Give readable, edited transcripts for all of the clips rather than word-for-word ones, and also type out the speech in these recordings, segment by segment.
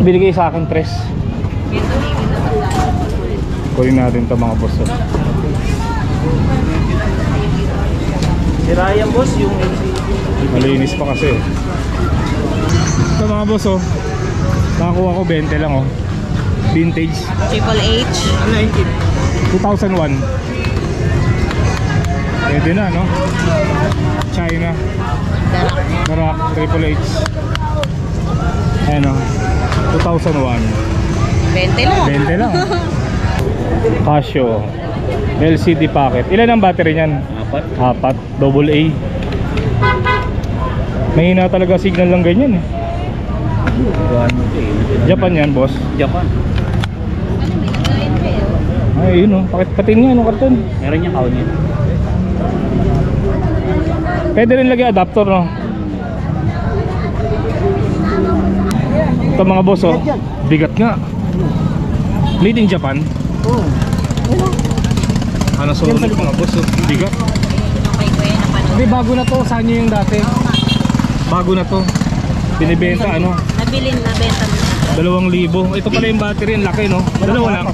Binigay sa akin 3. Kunin natin to mga boss. Si Ryan boss, yung Malinis pa kasi. Ito mga boss oh. Nakakuha ko 20 lang oh. Vintage. Triple H. 2001. Pwede na no? China. Garak Triple H. Ayan oh. 2001. 20 lang. 20 lang. Casio LCD packet. Ilan ang battery niyan? 4. Double A. Mahina talaga signal lang ganyan eh. Japan yan boss. Japan. Ay yun oh. Patin nga no karton. Meron niya kaon yan. Pwede rin lagi adapter no. Ito mga boss oh. Bigat nga. Made in Japan. Ano solid mga boss oh. Bigat. Hindi bago na to. Saan nyo yung dati? Bago na to. Binibenta ano? Nabenta mo. 2,000. Ito pala yung battery. Ang laki no? Dalawa lang.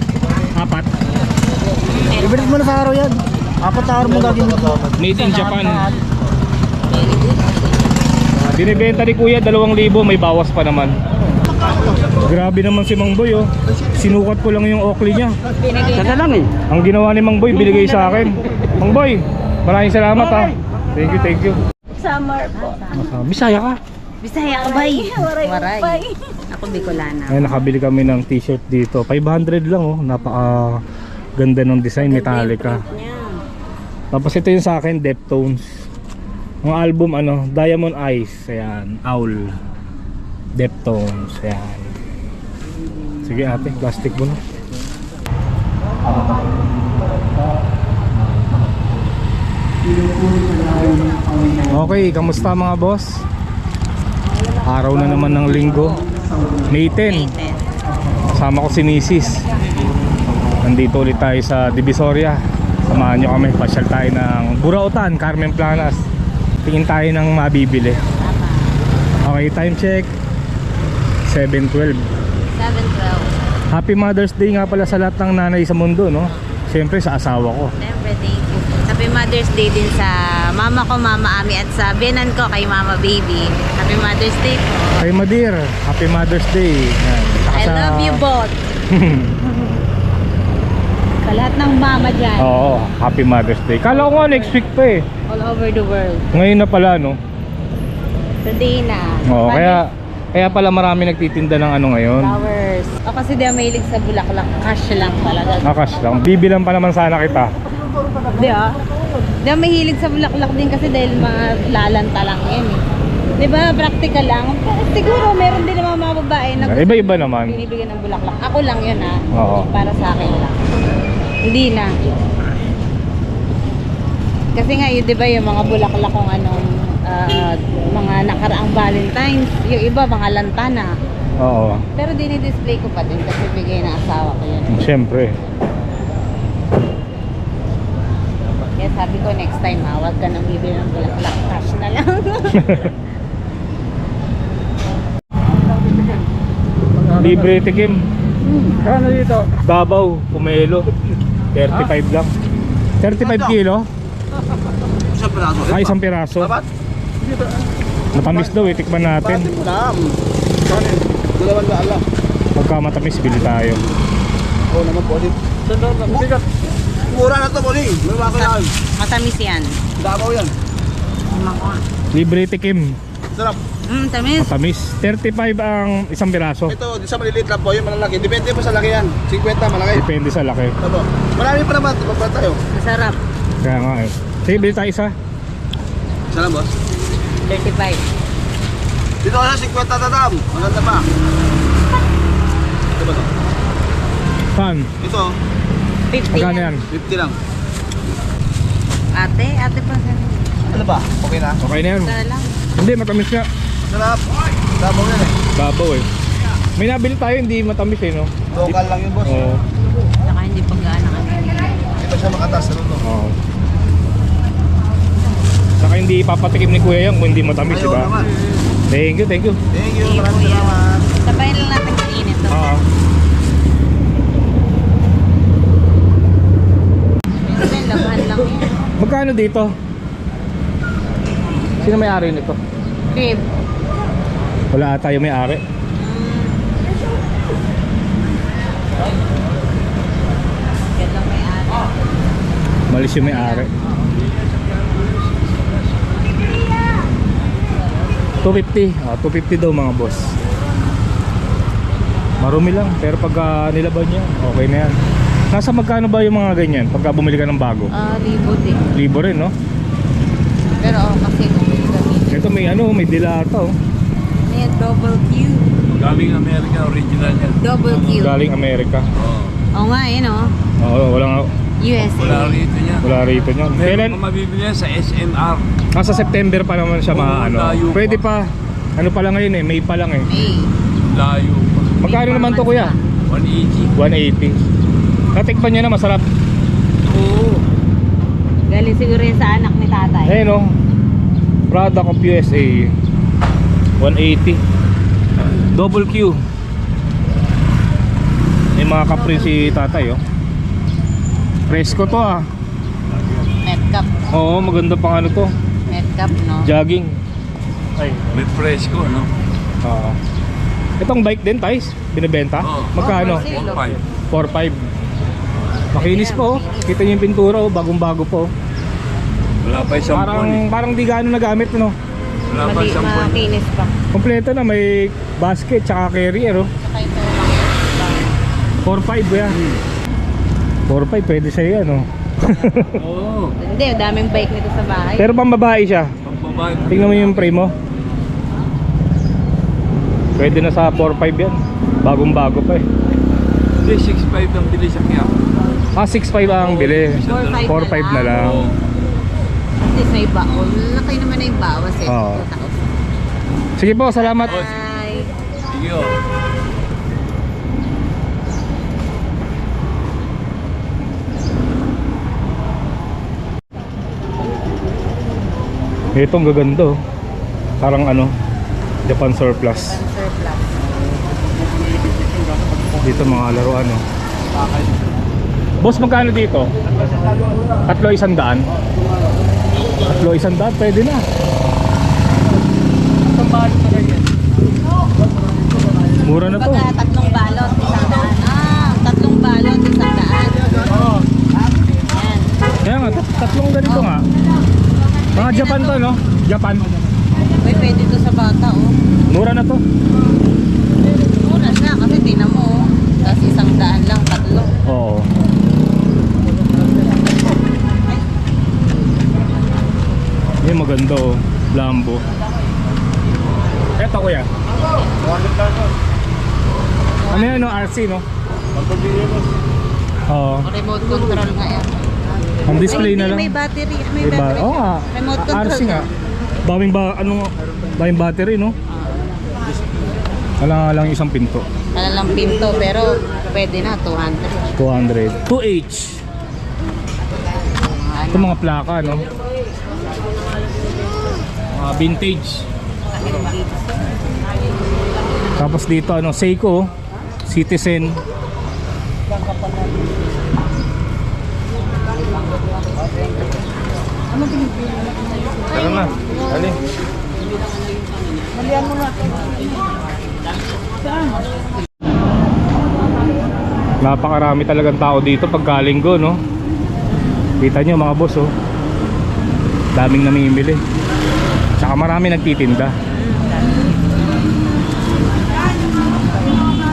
4. Ibigay mo na sa araw yan. 4 na araw mo gagawin mo. Made in Japan. Binibenta ni kuya 2,000. May bawas pa naman. Grabe naman si Mang Boy oh. Sinukat ko lang yung Oakley niya. Ganda lang eh. Ang ginawa ni Mang Boy binigay sa akin. Mang Boy, maraming salamat ha. Thank you. Summer po. Bisaya ka? Bisaya ka bay. Waray. Ako Bicolana. Ay, nakabili kami ng t-shirt dito. 500 lang oh. Napaka ganda ng design, Metallica. Tapos ito yung sa akin, Deftones. Ang album ano, Diamond Eyes. Ayan, Owl. Deftones. Ayan. Sige ate, plastic mo na. Okay, kamusta mga boss? Araw na naman ng linggo, May 10. Kasama ko si Mrs. Nandito ulit tayo sa Divisoria. Samahan nyo kami, pasyal tayo ng Burautan, Carmen Planas. Tingin tayo ng mabibili. Okay, time check 7:12. 7:12. Happy Mother's Day nga pala sa lahat ng nanay sa mundo, no? Siyempre sa asawa ko. Siyempre, thank you. Happy Mother's Day din sa mama ko, Mama Ami, at sa biyanan ko kay Mama Baby. Happy Mother's Day po. Kay Madir, Happy Mother's Day. Yan. Saka I love you both. Sa lahat ng mama dyan. Oo, Happy Mother's Day. Kala ko nga next week pa eh. All over the world. Ngayon na pala, no? Today na. Oo, kaya pala marami nagtitinda ng ano ngayon. Flowers. O kasi di ako mahilig sa bulaklak. Cash lang talaga. Nakas lang. Bibilan pa naman sana kita. Di ah. Di ako mahilig sa bulaklak din kasi dahil mga lalanta lang yan eh. Di ba? Practical lang. Pero siguro meron din naman mga babae na gusto Iba-iba naman. binibigyan ng bulaklak. Ako lang yun ah. Oo. Para sa akin lang. Hindi na. Kasi nga yun, di ba yung mga bulaklak kung anong mga nakaraang Valentine's, yung iba mga lantana. Oo. Pero dinidisplay ko pa din kasi bigay ng asawa ko yun. Siyempre. Kaya sabi ko next time ha, huwag ka nang bibili ng bulaklak, cash na lang. Libre tikim. Kano dito? Davao, Pumelo. 35 lang. 35 kilo? Isang piraso. Ay, isang piraso. Matamis daw eh, tikman natin. Dalawan ba ala? Pagka matamis, bili tayo. Oo naman po ulit. Mura na to boling. May mga kailangan. Matamis yan. Davao yan. Libre tikim. Sarap. Tamis. Matamis. 35 ang isang piraso. Ito, sa maliliit lang po yung malalaki. Depende po sa laki yan. 50 malaki. Depende sa laki. Ito. Marami pa naman. Magpapala tayo. Masarap. Kaya nga eh. Sige, bili tayo isa. Isa lang boss. 35. Dito ka sa 50 tatam. Maganda pa. Ito ba ito? Saan? Ito. 50 Magkano yan? 50 lang. Ate pa sa Ano ba? Okay na? Okay na yan. Tara lang. Hindi, matamis nga. Sarap. Davao yan eh. Babaw eh. May nabili tayo, hindi matamis eh, no? Local lang yun boss. Oo. Saka hindi pagkaan ang ano. Hindi pa siya makatas sa luto. Oo. Saka hindi ipapatikim ni kuya yan kung hindi matamis, Ayaw diba? naman. Thank you. Thank you. Thank you, Maraming kuya. salamat. Sabayin lang natin kainin to. Oo. Minsan, labahan lang yan. Magkano dito? Sino may-ari nito? Crib. Wala ata yung may-ari. Yan lang may ano. Malis yung may-ari. 250. 250 daw mga boss. Marumi lang, pero pagka nilaban niya, okay na yan. Nasa magkano ba yung mga ganyan pagka bumili ka ng bago? Libo din. Libo rin, no? Pero kasi kung gamitin. Ito may dilata, oh. Ayan, double Q. Galing Amerika, original yan. Double Q. Galing Amerika. Oo nga, yun o. Oo, USA. Wala rito niya. wala rito niyan. Meron Kailan? ka mabibili yan sa SMR. Sa September pa naman siya Oo, maano. layo pa. Pwede pa. Ano pa lang ngayon May pa lang eh. May. Layo pa. Magkano naman to kuya? 180. 180. Natikpan niya na masarap. Oo. Galing siguro yun sa anak ni tatay. Ayun oh. Product of USA. 180. Double Q. May mga kapre si tatay oh. Fresco to ah. Medcap. Oo, maganda pang ano to. Medcap, no? Jogging. Ay. May fresco, no? Oo. Itong bike din, Tais? Binibenta? Oo. Magkano? 4.5. 4.5. Makinis po, oh. Kita niyo yung pintura, oh. Bagong-bago po. Wala pa isang buwan eh. Parang di gaano nagamit, no? Wala pa isang buwan. Makinis pa. Kompleto na, may basket, tsaka carrier, oh. Saka ito lang. 4.5 yan. 4.5, pwede sa'yo yan, oh. Oo. Hindi, daming bike nito sa bahay. Pero pang babae siya. Pagbabae. Tingnan mo yung frame mo. Pwede na sa 4.5 yan. Bagong-bago pa eh. Hindi, 6.5 ang bili sa kaya. 6.5 ang bili. 4.5 na lang. Oo. Kasi may baon. Laki naman na yung bawas eh. Oo. 2,000. Sige po, salamat. Bye. Sige oh. Ito ang gaganda oh. Parang ano, Japan surplus. Surplus. Dito mga laruan oh. Boss, magkano dito? 3,100? 3,100, pwede na. Mura na to. Baga, 3 balot, 100. 3 balot, 100. Yan. Kaya nga, tatlong ganito nga. Mga Japan to, no? Japan. Uy, pwede to sa bata, oh. Mura na to. Mura na, kasi tinan mo, oh. Tapos 100 lang, 3. Oo. Yung maganda oh. Lambo. Eto kuya. Ano yan, no? RC, no? Oo. Remote control nga yan. Ang display na lang. May battery. May Diba? battery. Oo nga. Remote control. RC nga. Daming battery, no? Wala nga lang isang pinto. Wala lang pinto, pero pwede na, 200. 200. 2H. Ito mga plaka, no? Mga vintage. Tapos dito, ano, Seiko, Citizen. Tara na, ali. Malihan mo na. Napakarami talagang tao dito pagka linggo, no? Kita nyo mga boss, oh. Daming namimili. Tsaka marami nagtitinda.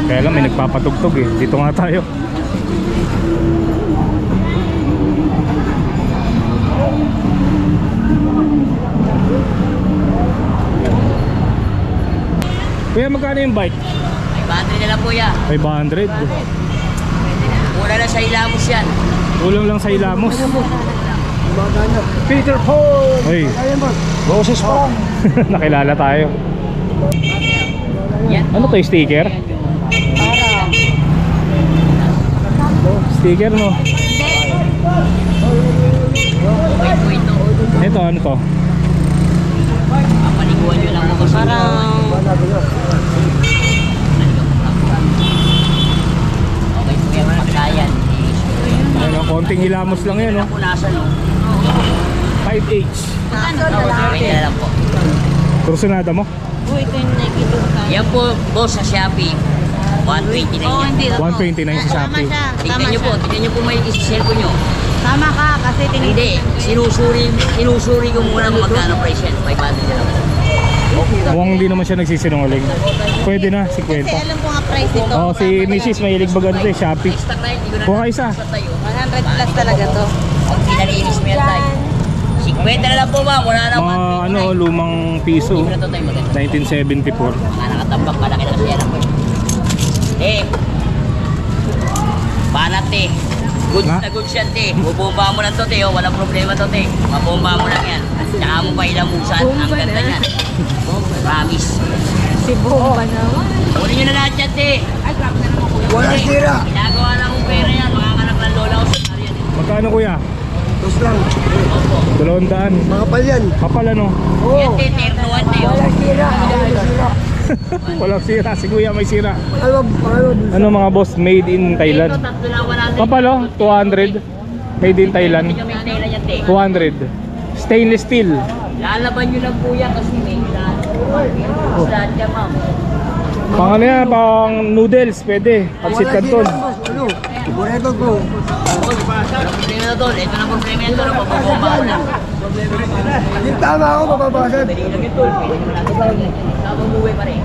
Kaya lang may nagpapatugtog eh. Dito nga tayo. Kuya, magkano yung bike? May battery na lang po yan. 500. Mura na sa Ilamos yan. Ulang lang sa Ilamos. Peter Paul! Hey, Roses pa! nakilala tayo. Yan. Ano to, sticker? Sticker, no? Wait po ito. Ito, ano to? Papaliguan nyo lang po kasi. Parang Konting hilamos lang yan, no? Punasan, no? 5H. Pwede na lang po. Kursunada mo? Oh, ito yung nakikita ko sa... Yan po, boss, sa Shopee. 120 na Oo, yan. hindi. 129 sa Tama Shopee. siya. Tama Tingnan nyo po, siya. tingnan nyo po may cellphone nyo. Tama ka, kasi Hindi, sinusuri ko muna kung magkano price yan. 500 na lang po. Mukhang hindi naman siya nagsisinungaling. Pwede na, Kasi 50. alam ko nga price ito. Oh, si Mrs. mahilig ba ganito eh, Shopee. Stock tayo, hindi ko na Kuha ka isa. stock tayo. 100 plus talaga to. Pag pinalinis mo yan tayo. 50 na lang po ma'am, wala na Mga ano, lumang piso. Hindi mo na to tayo maganda. 1974. Mga nakatambak, malaki na kasi yan ako. Eh, banat eh. Goods Ha? na goods yan, te. Bubomba mo lang to, te. Oh. Walang problema to, te. Mabomba mo lang yan. Tsaka mo pa ilamusan. Ang ganda yan. Promise. Si Bomba naman. Kunin nyo na lahat yan, te. Wala Te, sira. Ginagawa lang kong pera yan. Mga anak ng lola ko sa Marian. Magkano kuya? Tos lang. Opo. 200. Mga palyan. Kapal ano? Yan, te. Ternuan, te. Oh. Sira. Walang sira. Si kuya may sira. Ano? Ano mga boss? Made in Ito, Thailand. tatlo lang 100. Kapal oh, 200. Made in Thailand. Hindi kami Thailand yan, te. 200. Stainless steel. Lalaban nyo lang po yan kasi may lahat. Lahat yan, ma'am. Pang ano yan, pang noodles, pwede. Pansit canton. Ano? Boreto ko. Walang problema na doon. Ito na problema yan doon. Mababomba ko lang. Yung tama ako, mapapasad. Pwede lang yung tool. Pwede naman natin gawin. Habang buhay pa rin.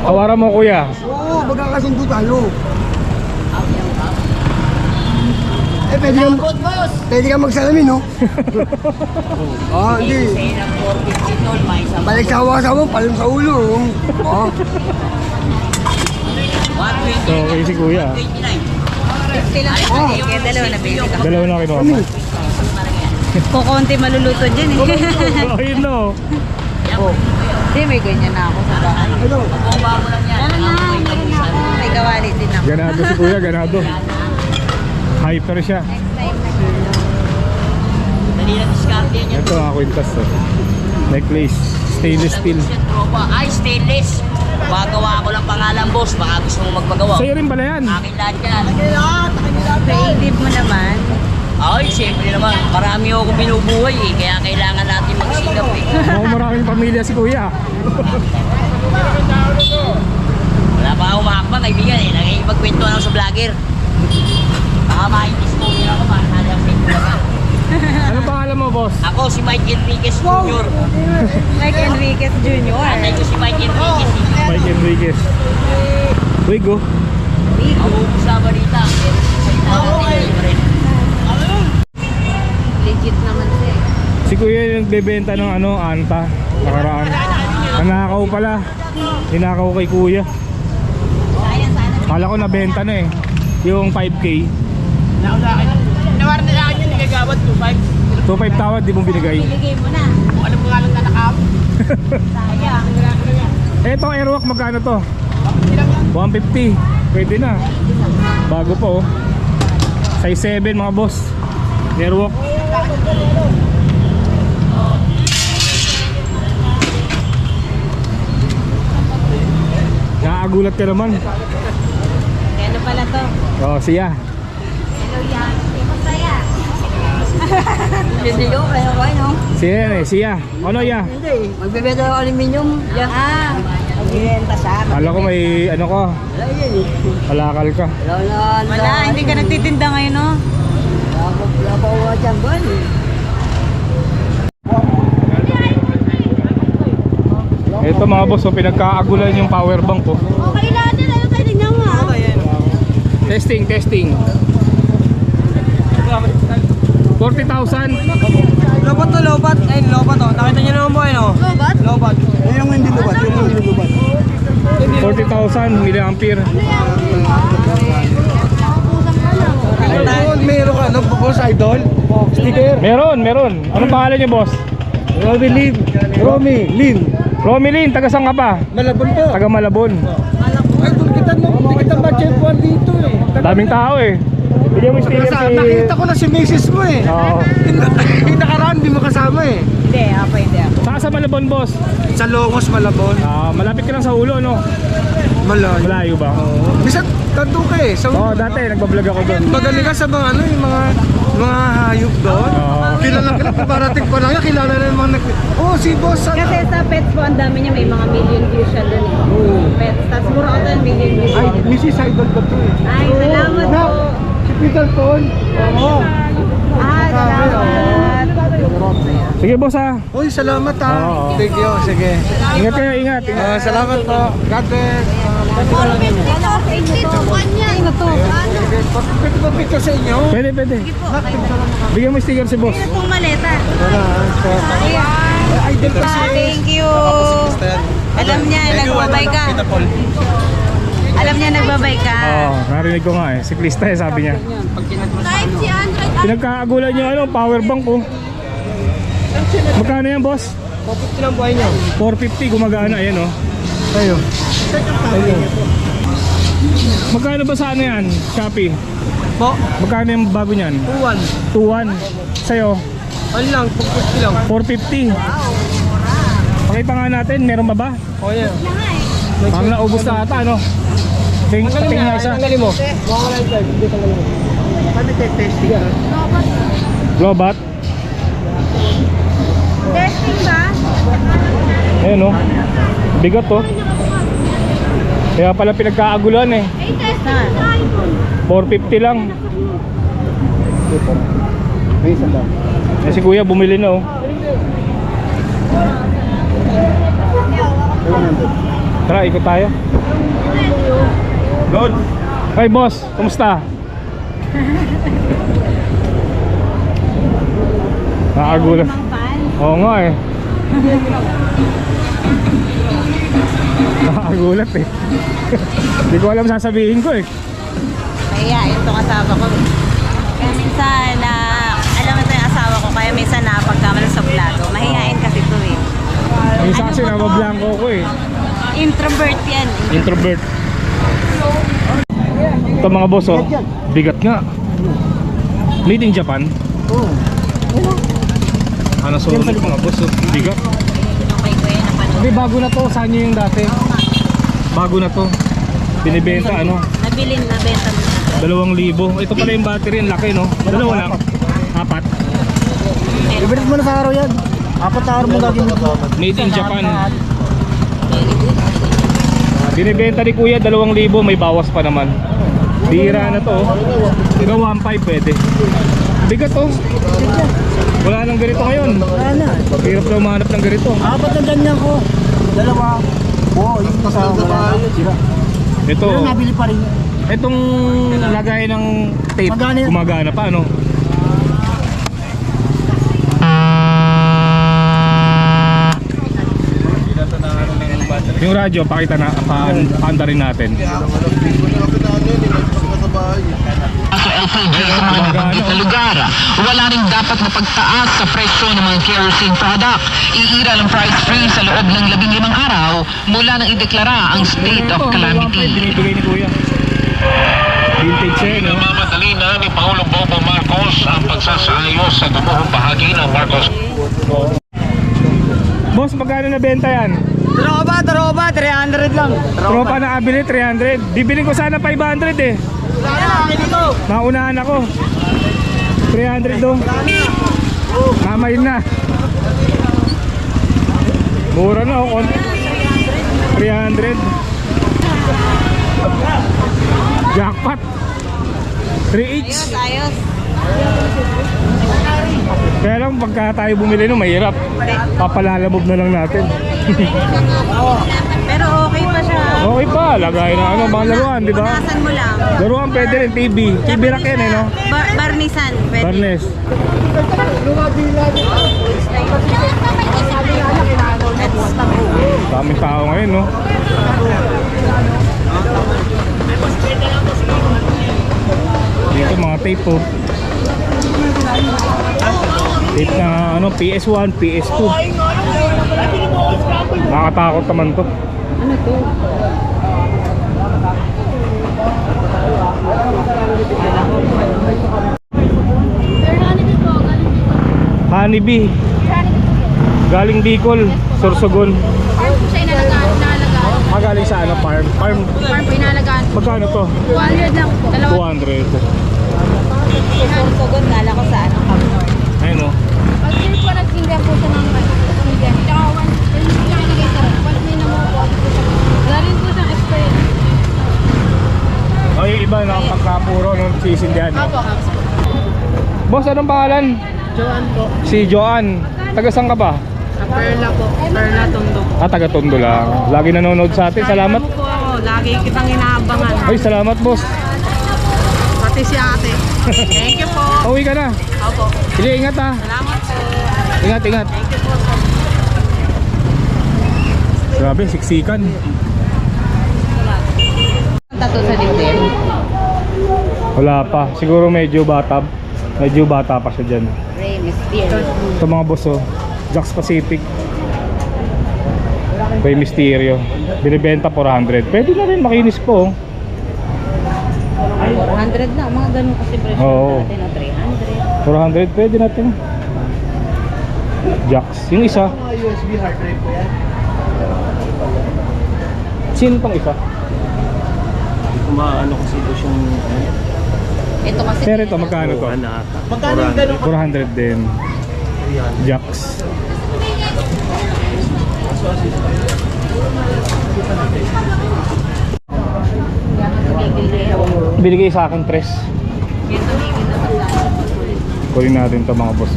Tawaran mo kuya. Oo, magkakasundo tayo. Pwede ka magsalamin, no? Oo, hindi. Say ng 450 tool. May isang Balik sa hawasan mo, palong sa ulo. Oo. 120. So, okay si kuya. 29. 50 lang. Oh. Kaya dalawa na bili ka. Dalawa na kinuha mo. Kukunti maluluto dyan eh. Oh, yun no. Hindi, may ganyan na ako sa bahay. Ano? Mabomba mo lang yan. Meron na. May kawali din ako. Ganado si kuya, ganado. Hyper siya. Next time na. Dali na discard yan yan. Ito ang kwintas to. Necklace, stainless steel. Ay, stainless. Magawa ko lang pangalan, boss. Baka gusto mo magpagawa. Sa'yo rin pala yan. Akin lahat yan. Creative mo naman. Ay, siyempre naman. Marami ako binubuhay eh. Kaya kailangan natin magsilap eh. Mukhang maraming pamilya si kuya. Wala pa akong makakbang, kaibigan eh. Nakikipagkwentuhan ako sa vlogger. Baka ma-indis mo yun ako. Baka nalang sa ito naman. Ano pangalan mo, boss? Ako si Mike Enriquez Jr. Mike Enriquez Jr. Anay ko si Mike Enriquez Jr. Mike Enriquez. Wigo. Ako sa balita. Salita natin libre. Legit naman siya eh. Si kuya yung nagbebenta ng ano, anta. Nakaraan. Nanakaw pala. Ninakaw kay kuya. Kala ko nabenta na eh. Yung 5K. Nawar na lang yun, nagagawad 2.5. 2.5 tawad, di mo binigay. Bigay mo na. Kung ano pa nga lang nanakam? Sayang. Eto, Airwalk, magkano to? 150. Pwede na. Bago pa oh. Size 7 mga boss. Airwalk. Nakakagulat ka naman. Ano pala to? Oh, siya. Hello yan. Masaya. Hindi ko, kaya ko no? Siya yan eh, siya. Ano ya? Hindi, magbebenta ng aluminium. Yan. Ah. Magbebenta sa akin. Kala ko may ano ka. Wala yan eh. Palakal ka. Wala, hindi ka nagtitinda ngayon no? Wala pa uwa dyan ba eh. Ito mga boss, so pinagkaagulan yung power bank ko. Okay natin, ano tayo tingnan mo ha? Testing, testing. 40,000. Lobat to, lobat. Ay, lobat to. Nakita niyo naman po, no? Lobat? Lobat. Yung hindi lobat. Yung hindi lobat. 40,000 milliampere. Meron ka, no? Boss Idol? Sticker? Meron, meron. Anong pangalan niyo, boss? Romy Lin. Romy Lin. Romilin, taga saan ka pa? Malabon po. Taga Malabon. Ay, kita mo. Kita ba chepuan dito eh. Daming tao eh. Bigyan mo yung sticker si... Nakita ko na si Mrs. mo eh. Oo. Yung nakaraan, di mo kasama eh. Hindi, hindi. Saan sa Malabon, boss? Sa Longos, Malabon. Malapit ka lang sa ulo, no? Malayo. Malayo ba? Bisa tando ka eh. Sa, Oo, dati nagbablog ako doon. magaling ka sa mga ano, yung mga hayop doon. Oo. Kilala ka na, parating pa lang yan, kilala na yung mga oh, si boss, ano? Kasi sa pets po, ang dami niya, may mga million views siya dun eh. Pets, tapos mura ko doon, million views. Ay, Mrs. Idol ba to eh? Ay, salamat Na, po. si Peter Paul. Oo. Salamat. Sige boss ha. Uy, salamat ha. Oo. Thank you, sige. Ingat kayo, ingat. Salamat po. God bless. Ano to? Pwede ba picture sa inyo? Pwede, pwede. Bigyan mo sticker si boss. Ano pong maleta? Idol kasi. Thank you. Alam niya, nagbabay ka. Alam niya, nagbabay ka. Oo, narinig ko nga eh. Siklista eh, sabi niya. Pinagkaagulan niyo ano, power bank ko. Magkano yan boss? 450 lang buhay niyo. 450 gumagana, ayan oh. Tayo. Magkano ba sa ano yan? Shopee? Po, Magkano yung bago niyan? 2-1. 2-1. Sa'yo? Ano lang, 450 lang. 450. Pakita nga natin, meron ba ba? O yan. Parang naubos na ata, ano? Tingin nga isa. Tanggalin mo. Mawala yung drive, hindi tanggalin mo. Paano testing ka? Lobat. Testing ba? Ayan oh. Bigat oh. Kaya pala pinagkaagulan eh. 450 lang. May isang daw. Eh, si kuya bumili na oh. Tara, ikot tayo. Good. Hey boss, kumusta? Nakakagulat. Oo nga eh. Nakakagulat eh. Hindi ko alam sasabihin ko eh. Kaya, yun to kasama ko. Kaya minsan, alam mo ito yung asawa ko, kaya minsan napagkamalan sa plato. Mahihain kasi ito eh. Ang isa kasi Ano ba to? nabablanko ko eh. Introvert yan. Introvert. Ito mga boss oh. Bigat nga. Made in Japan. Oo. Ano sorry mga boss oh. Bigat. Yung kay Kuya na panood. Hindi, bago na to. Saan nyo yung dati? Bago na to. Binibenta ano? Nabenta mo na. 2,000. Ito pala yung battery. Ang laki no? Dalawa lang. 4. Ibigit mo na sa araw yan. 4 na araw mo gagawin mo. Made in Japan. Binibenta ni kuya 2,000. May bawas pa naman. Bira na to oh. Ikaw 1,500 pwede. Bigat oh. Wala nang ganito ngayon. Wala na. Hirap na umahanap ng ganito. 4 na ganyan ko. 2. Oo, yung kasama wala na. Sira. Ito Pero nabili pa rin. itong lagay ng tape Magana yan. gumagana pa ano. Yung radyo pakita na paanda rin natin. Sa LPG sa mga nabanggit na lugar. Wala rin dapat mapagtaas sa presyo ng mga kerosene product. Iiral ang price freeze sa loob ng 15 araw mula nang ideklara ang state of calamity. Binibigay ni kuya. Vintage siya no? Mamadali na ni Pangulong Bongbong Marcos ang pagsasaayos sa gumuhong bahagi ng Marcos. Boss, magkano na benta yan? Tropa, 300 lang. Tropa na kabili 300. Bibili ko sana 500 eh. Naunahan ako. 300 do. Kamay na. Mura na oh. 300. Jackpot. 3 each. Ayos. Kaya lang pagka tayo bumili no, mahirap. Papalalabob na lang natin. Pero okay pa siya. Okay pa, lagay na ano, mga laruan, di ba? Punasan mo lang. Laruan pwede rin, TV. TV rack yan eh, no? Barnisan. Pwede. Barnes. Daming tao ngayon, no? Dito mga tape po. Tape na ano, PS1, PS2. Nakakatakot naman to. Ano to? Honeybee. Galing Bicol, Sorsogon. Farm po siya inalagaan. Galing sa ano, farm. Magkano to? 200 lang po. 200. Sorsogon, nala ko sa ano, Camnor. Ayun o. Pag hindi po nagsindihan po siya ng sindihan, tsaka one, yung pinakilagay sa rep, once may namuha po siya. Wala rin po siyang expert. Oh, yung iba nakapagkapuro nung sisindihan. Opo, Hams po. Boss, anong pangalan? Joan po. Si Joan. Taga saan ka ba? Perla po. Perla Tondo. Taga Tondo lang. Lagi nanonood sa atin. Salamat. po ako. Lagi kitang inaabangan. Ay, salamat boss. Pati si ate. Thank you po. Uwi ka na. Opo. Sige, ingat ha. Salamat po. Ingat, ingat. Thank you po. Grabe, siksikan. Tattoo sa dibdib. Wala pa. Siguro medyo bata pa siya dyan. Rey Mysterio. Ito mga boss oh. Jax Pacific. Rey Mysterio. Binibenta 400. Pwede na rin, makinis po oh. 400 na, mga ganun kasi presyo Oo. natin o 300. 400, pwede natin. Jax. Yung isa. USB hard drive po yan. Sino tong isa? Hindi ko maano kasi ito siyang... Ito kasi Sir, ito magkano to? Magkano yung ganun? 400 din. Jax. Binigay sa akin 3. Kunin natin to mga boss.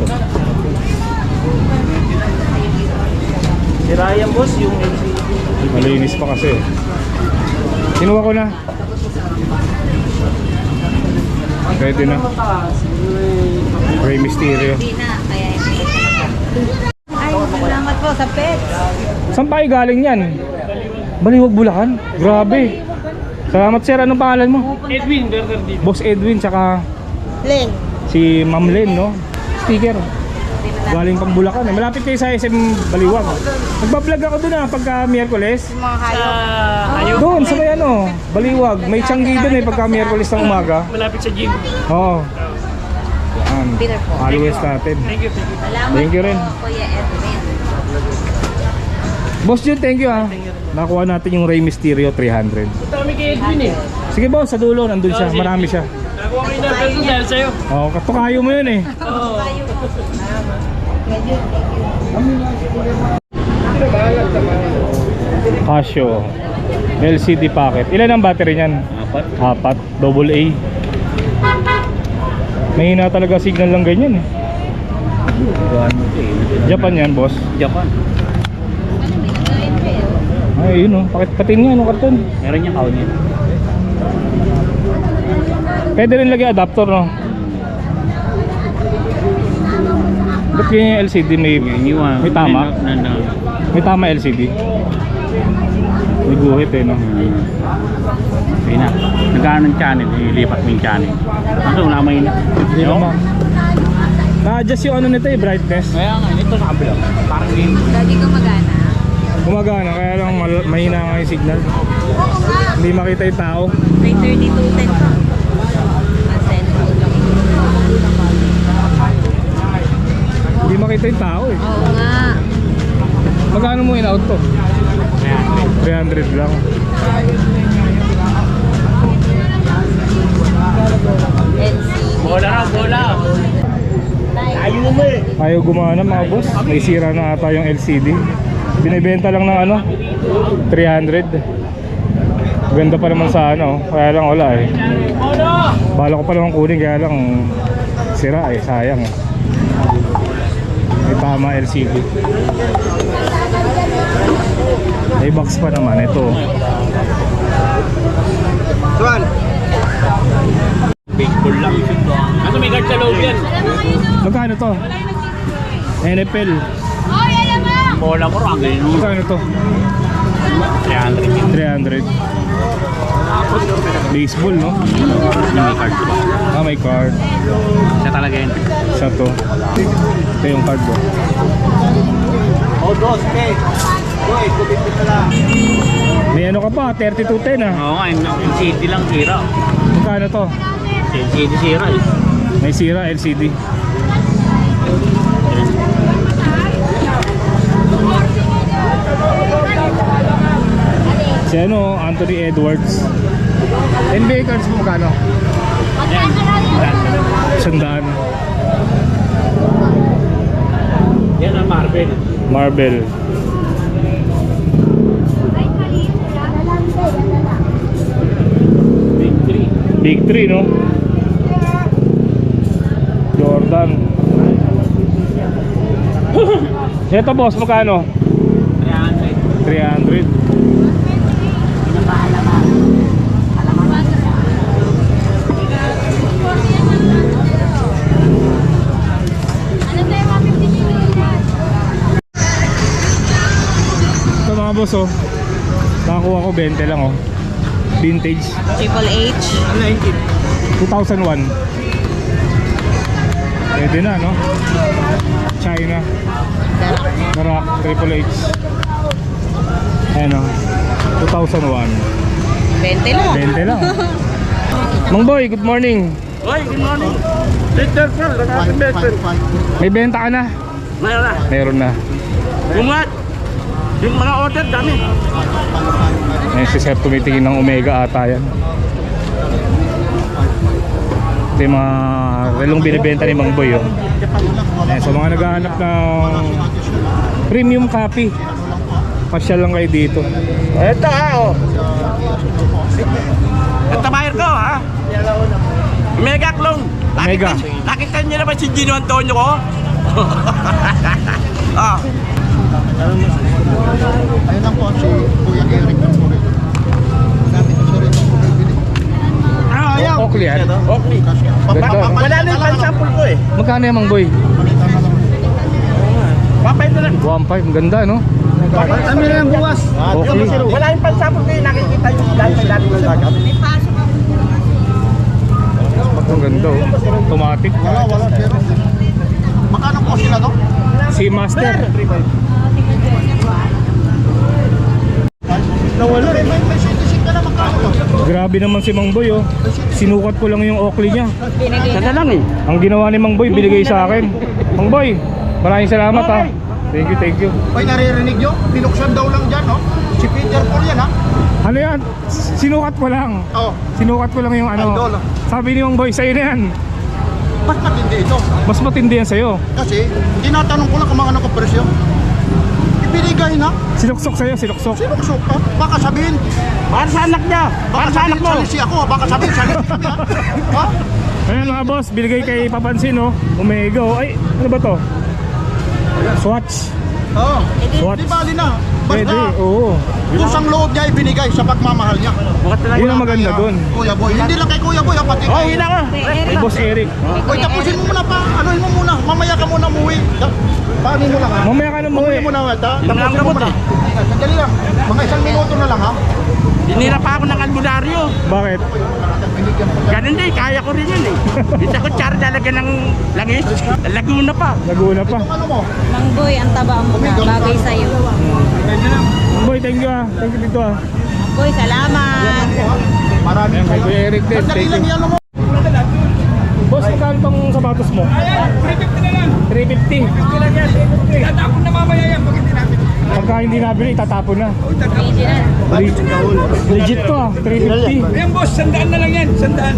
Si Ryan boss, yung LCD. Malinis pa kasi. Kinuha ko na. Pwede na. Rey Mysterio. Hindi na, kaya hindi. Ay, salamat po sa pets. Saan pa kayo galing yan? Baliwag, Bulacan? Grabe. Salamat sir, anong pangalan mo? Edwin, Bernardino. Boss Edwin, tsaka Len. si Ma'am Len, no? Sticker. Galing pang Bulacan. Malapit kayo sa SM Baliwag. Nagbablog ako doon pagka Miyerkules. Mga hayop. Doon, sa may ano, Baliwag. May tiyanggi doon pagka Miyerkules ng umaga. Malapit sa gym. Oo. Yan. Peter po. Followers natin. Salamat Thank you rin. po, Kuya Edwin. Boss Jude, thank you ha. Nakuha natin yung Rey Mysterio 300. Dami kay Edwin eh. Sige boss, sa dulo, nandun siya. Marami siya. Nakuha ko yung number dahil sa'yo. Oo, katukayo mo yun eh. Casio LCD packet. Ilan ang battery niyan? 4. Double A. Mahina talaga signal lang ganyan eh. Japan yan boss. Japan. Ay yun oh. Patin nga no karton. Meron yung kaon yun. Pwede rin lagyan adapter no. Ba't yung LCD may tama? May tama LCD. May guhit eh no. Ayun na. Nagkaan ng channel, ilipat mo yung channel. Kaso wala may ina. Hindi naman. Na-adjust yung ano nito eh, brightness. Kaya nga, ito sa kabila. Parang game. Lagi gumagana. Gumagana, kaya lang mahina nga yung signal. Hindi makita yung tao. May 3210 pa. Hindi makita yung tao eh. Oo nga. Magkano mo in-out to? 300 lang. Bola na, bola. Ayaw gumana mga boss. May sira na ata yung LCD. Binibenta lang ng ano 300. Ganda pa naman sa ano. Kaya lang wala eh. Bala ko pa naman kunin kaya lang sira eh. Sayang eh. May tama LCD. May box pa naman. Ito. Juan. Baseball lang yung shoot doon. Kaso may guard sa loob yan. Magkano to? NFL. Bola mo rin. Ganyan. Magkano to? 300. 300. Baseball no? May card ko. Ah, may card. Siya talaga yun. Sa to. Ito yung card mo. O, dos, okay. Boy, kubit ka lang. May ano ka pa, 3210 ah. Oo nga, yung LCD lang sira. Magkano to? LCD sira eh. May sira LCD. Si ano, Anthony Edwards. NBA cards mo magkano? Sandaan. Yan ang Marvel. Marble. Big 3. Big 3, no? Jordan. Ito boss, magkano? 300. 300. Ito mga boss, oh. Nakakuha ko 20 lang, oh. Vintage. Triple H. 2001. Pwede na, no? China. Garak, Triple H. Ayan, oh. 2001. 20 lang. 20 lang. Mang Boy, good morning. Oy, good morning. Victor Phil, nakapin Victor. May benta ka na? Mayroon na. Meron na. Bumat. Yung mga order, dami. Ayan si Sir tumitingin ng Omega ata yan. Ito yung mga relong binibenta ni Mang Boy, oh. Ayan, sa mga naghahanap ng premium copy, pasyal lang kayo dito. Ito oh. Ito buyer ko ha. Mega Klong. Mega. Nakita niyo na ba si Gino Antonio ko? Ah. Ayun lang po si Kuya Eric ng Puri. Namin ko siya rin ng bumibili. Ah, ayaw. Oakley yan. Okay. Ganda. Wala na yung pansample ko eh. Magkano yan Mang Boy? Papay na lang. 1.5, ganda, no? Kami na lang bukas. Oakley. Wala yung pansample ko eh. Nakikita yung dahil sa dati ng dagat. Ang ganda, oh. Automatic. Wala. Magkano po sila to? Si Master. Nawala. May sinisig ka na magkano to? Grabe naman si Mang Boy, oh. Sinukat ko lang yung Oakley niya. Sana lang eh. Ang ginawa ni Mang Boy, binigay sa akin. Mang Boy, maraming salamat, ha. Thank you. Ay, naririnig nyo? Binuksan daw lang dyan, no? Si Peter Paul yan, ha? Ano yan? Sinukat ko lang. Oo. Sinukat ko lang yung ano. Idol. Sabi ni Mang Boy, sa'yo na yan. Ba't matindi ito? Mas matindi yan sa'yo. Kasi, tinatanong ko lang kung mga presyo. Ibinigay na. Sinuksok sa'yo, sinuksok. Sinuksok ka. Baka sabihin, Para sa anak niya. Para sa anak mo. salisi ako. Baka sabihin, salisi kami, ha? Ha? Ayan mga boss, binigay kay Papansin, oh. Omega, oh. Ay, ano ba to? Swatch. Oo. Swatch. Di bali na. Pwede, Basta, oo. kusang loob niya ibinigay sa pagmamahal niya. Yun ang maganda dun. Kuya Boy. Hindi lang kay Kuya Boy, pati Oh, kay... hina ka. Kay Boss Eric. Oy, tapusin mo muna pa. Anoin mo muna. Mamaya ka muna umuwi. Paano mo lang, ha? Mamaya ka na mo, Umuwi eh. mo na, ha? Yun nga ang Tapusin mo gamot, muna. eh. Sandali lang. Mga 1 minuto na lang, ha? Dinira pa ako ng albularyo. Bakit? Ganun din, kaya ko rin yun eh. Isa ko tsara talaga ng langis. Laguna pa. Laguna pa. Ano mo? Mang Boy, ang taba mo na. Bagay sa'yo. Mang Boy, thank you, ah. Thank you dito, ah. Mang Boy, salamat. Marami Ayan, kay Kuya Eric din. Sandali Thank lang you. yan mo. Boss, magkano tong sapatos mo? 350 na lang. 350. Tatapon na mamaya yan pag hindi natin. Pagka hindi nabili, itatapon na. Original. Legit to, ah. 350. Ayan boss, sandaan na lang yan. Sandaan.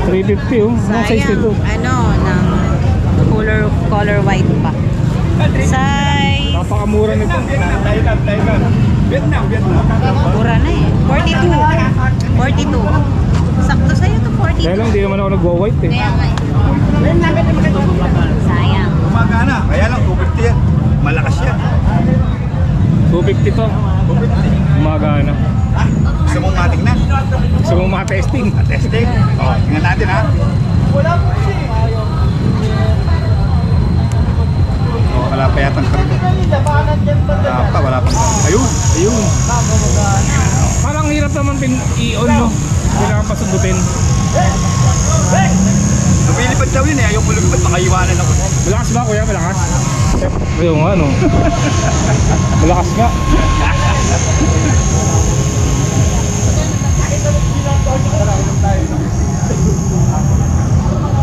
350, oh. Anong size Sayang, nito? ano, ng color white pa. Size, Napakamura nito. Vietnam. mura na eh. 42. Sakto sa'yo to, 42. Kaya lang, di naman ako nagwa-white, eh. Kaya nga eh. Sayang. Gumagana. Kaya lang, 250 yan. Malakas yan. 250 to. Gumagana. Gusto mong matingnan? Gusto mong makatesting. Testing? Oo, tingnan natin, ha? Wala pa yatang karga. Wala pa. Ayun. Parang hirap naman i-on, no? Kailangan pa sundutin. Lumilipad daw yun, eh. Ayaw mo lumipad, makaiwanan ako. Malakas ba, kuya? Malakas? Ayun nga, no? Malakas nga.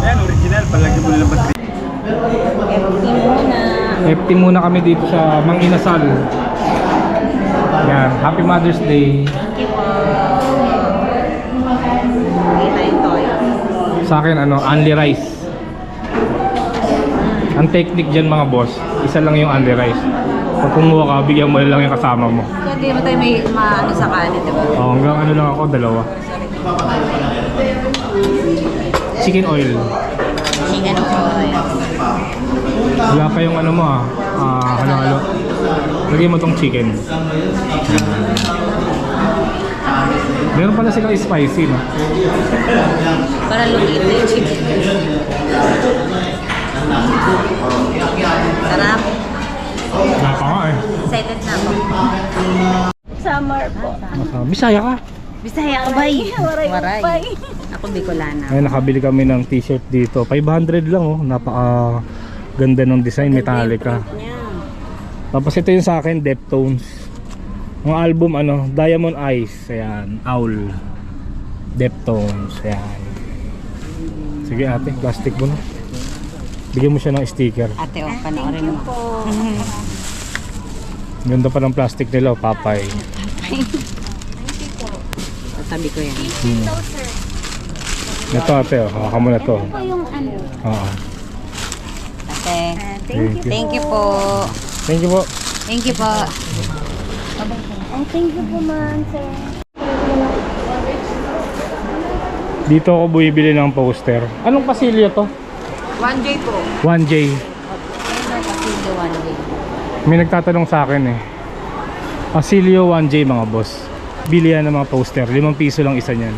Ayan, original. Palagi mo nilang battery. FT muna. FT muna kami dito sa Mang Inasal. Yan, Happy Mother's Day. Thank you po. Sa akin ano, only rice. Ang technique dyan mga boss, isa lang yung only rice. Pag kumuha ka, bigyan mo lang yung kasama mo. So, hindi mo tayo may maano sa kanin, diba? Hanggang ano lang ako, dalawa. Chicken oil. Chicken oil. Wala pa yung ano mo halo-halo. Lagyan mo tong chicken. Meron pala silang spicy, no? Para lumiit na yung chicken. Sarap. Wala pa nga eh. Excited na ako. Summer po. Bisaya ka. Bisaya ka, bay. Waray. Ako Bicolana. Ay, nakabili kami ng t-shirt dito. 500 lang oh. Napaka ganda ng design, Metallica. Tapos ito yung sa akin, Deftones. Ang album ano, Diamond Eyes. Ayan, Owl. Deftones. Ayan. Sige ate, plastic mo na. Bigyan mo siya ng sticker. Ate, panoorin mo. Ganda pa ng plastic nila, oh, Papay. Sabi ko yan. Ito ate, oh. Hawakan mo na to. Oo. Ate, Thank you. thank you po. Thank you po. Thank you po. Thank you po, man, sir. Dito ako bumibili ng poster. Anong pasilyo to? 1J po. 1J. Pasilyo 1J. May nagtatanong sa akin eh. Pasilyo 1J mga boss. Bili yan ng mga poster. 5 piso lang isa niyan.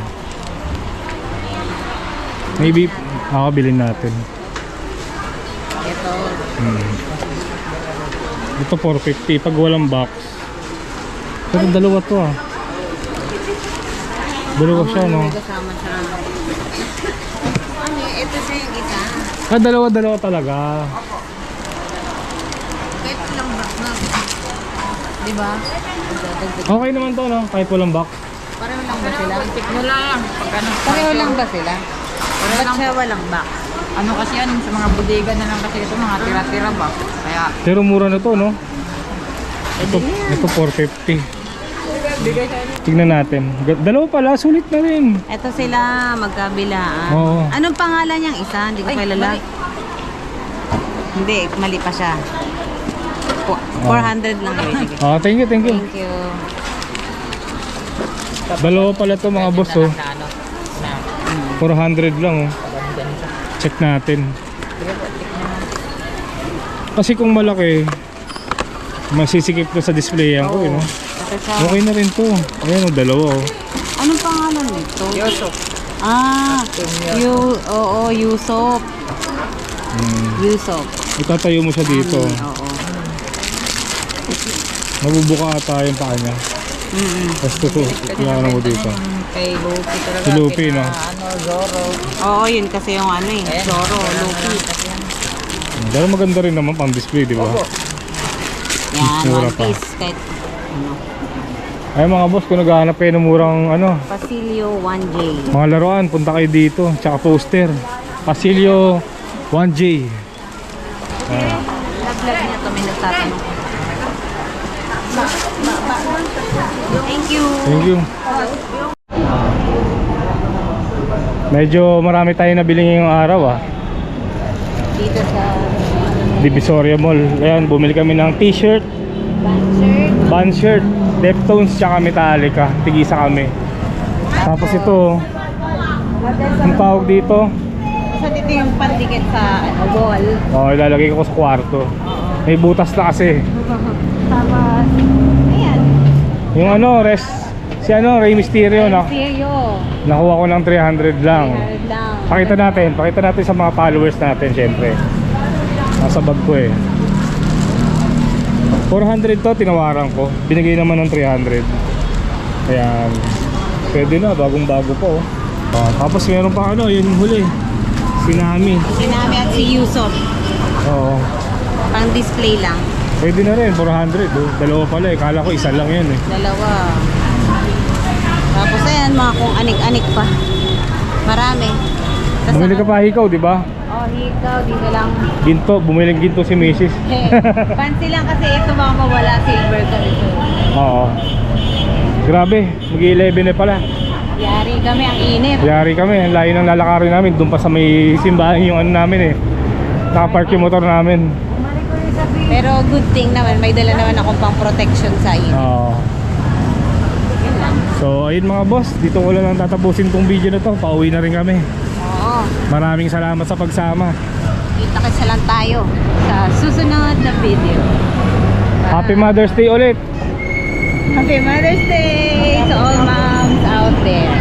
Maybe makakabilin natin. Ito. Ito 450 pag walang box. Pero dalawa to ah. Dalawa siya no. May kasama siya. Ano, ito siya yung isa. Ah, dalawa talaga. Kahit ilang box na. Diba? Okay naman to no, kahit walang box. Pareho lang ba sila? Tikmo lang. Pareho lang ba sila? Ba't siya walang box? Ano kasi yan, sa mga bodega na lang kasi ito, mga tira-tira ba? Kaya, Pero mura na to no. Ito 450. Tignan natin. Dalawa pala, sulit na rin. Ito sila, magkabilaan. Oo. Anong pangalan niyang isa? Hindi ko kilala. Hindi, mali pa siya. 400 lang yun. Sige. Ah, thank you. Thank you. Dalawa pala to mga boss oh. 400 lang oh. Check natin. Kasi kung malaki, masisikip to sa display yan ko no. Ito siya. Okay na rin to. Ayan oh, dalawa oh. Anong pangalan nito? Yusop. Oo, Yusop. Yusop. Itatayo mo siya dito. Oo. Mabubuka ata yung paa niya. Tapos ito, kailangan mo dito. Kay Lupi talaga. Si Lupi no. Ano, Zorro. Oo, yun kasi yung ano eh. Zoro, Lupi. Pero maganda rin naman pang display, di ba? Yan, Mura one pa. piece. Kahit, ano. Ay mga boss, kung naghahanap kayo ng murang ano, Pasilyo 1J. mga laruan, punta kayo dito. Tsaka poster. Pasilyo 1J. Lag-lag niya to, may nagtatanong. Thank you. Thank you. Medyo marami tayo nabili ngayong araw ah. Dito sa Divisoria Mall. Ayan, bumili kami ng t-shirt, band shirt, Deftones tsaka Metallica. Tigisa kami. Tapos ito, ang tawag dito, So dito yung pandikit sa wall. ilalagay ko sa kwarto. May butas na kasi. Tapos, ayan. Yung ano, si Rey Mysterio no? Seryo. Nakuha ko ng 300 lang. Lang. Pakita natin sa mga followers natin syempre. Nasa bag ko eh. 400 to, tinawaran ko. Binigay naman ng 300. Ayan. Pwede na, bagong bago po oh. Tapos meron pa ano, yun huli. Sinami. Sinami at si Yusop. Oo. Pang display lang. Pwede na rin, 400 oh. Dalawa pala eh, kala ko isa lang yan eh. Dalawa. Tapos ayan, mga kung anik-anik pa. Marami. Tas Bumili ka pa hikaw, di ba? Oh, hikaw, dito lang. Ginto, bumili ng ginto si Mrs. Fancy lang kasi ito baka mawala silver ka ito. Oo. Grabe, mag-11 na pala. Yari kami, ang init. Yari kami, ang layo ng lalakarin namin. Doon pa sa may simbahan yung ano namin eh. Nakapark yung motor namin. Pero good thing naman, may dala naman akong pang protection sa init. Oo. Yun lang. So ayun mga boss, dito ko lang tatapusin tong video na to. Pauwi na rin kami. Oo. Maraming salamat sa pagsama. Kita-kitsa lang tayo sa susunod na video. Happy Mother's Day ulit. Happy Mother's Day to all moms out there.